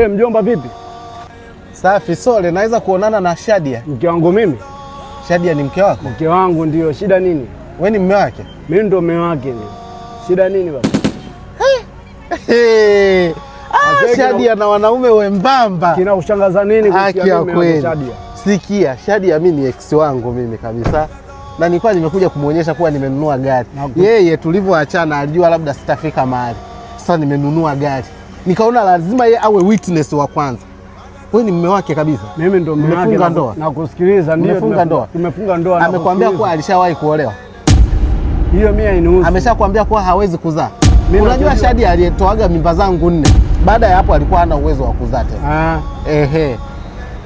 Mjomba vipi? Safi, Sole, naweza kuonana na Shadia? Mke wangu mimi. Shadia ni mke wako? Mke wangu ndio. Shida nini? Wewe ni mume wake? Mimi ndo mume wake. Shida nini baba? Shadia na wanaume wembamba. Kina kushangaza nini kusikia mimi Shadia? Sikia, Shadia mimi ni ex wangu mimi kabisa. Na nilikuwa nimekuja kumuonyesha kuwa nimenunua gari. Yeye tulivyoachana alijua labda sitafika mahali. Sasa nimenunua gari. Nikaona lazima yeye awe witness wa kwanza. Wewe ni mume wake kabisa? Mimi ndo mume wake. Tumefunga ndoa. Na kusikiliza ndio tumefunga ndoa. Tumefunga ndoa. Amekwambia kuwa alishawahi kuolewa? Hiyo mimi hainihusu. Ameshakwambia kuwa hawezi kuzaa? Unajua Shadia aliyetoaga mimba zangu 4. Baada ya hapo alikuwa hana uwezo wa kuzaa tena.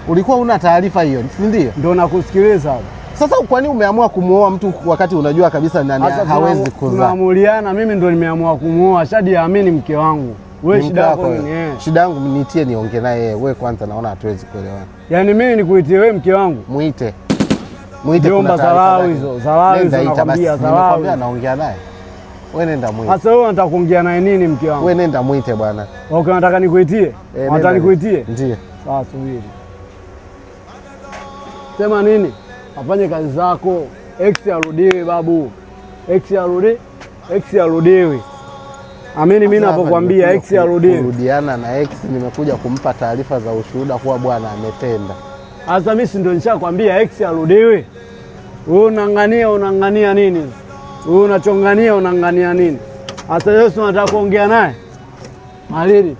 Ulikuwa una taarifa hiyo, si ndio? Ndio nakusikiliza. Sasa kwa nini umeamua kumuoa mtu wakati unajua kabisa nani hawezi kuzaa? Tunaamuliana, mimi ndo nimeamua kumuoa. Shadia amini mke wangu. Wewe shida yako nini? Shida yangu niitie niongee naye yeye. Wewe kwanza naona hatuwezi kuelewana. Yaani mimi nikuitie wewe mke wangu? Muite kuna dharau hizo. Dharau hizo nakwambia, dharau. Nakwambia naongea naye. Wewe nenda muite. Sasa wewe unataka kuongea naye nini mke wangu? Wewe nenda muite bwana. Okay, unataka nikuitie? Unataka nikuitie? Ndio. Sawa, subiri. Sema nini? Afanye kazi zako. Ex arudiwe babu. Ex arudiwe. Amini mimi ninapokuambia ex arudiwe. Kurudiana na ex nimekuja kumpa taarifa za ushuhuda kuwa bwana ametenda. Sasa mimi ndio nishakwambia ex arudiwe. Wewe unang'ania nini? Wewe unachongania unang'ania nini? Sasa Yesu anataka kuongea naye. Malili.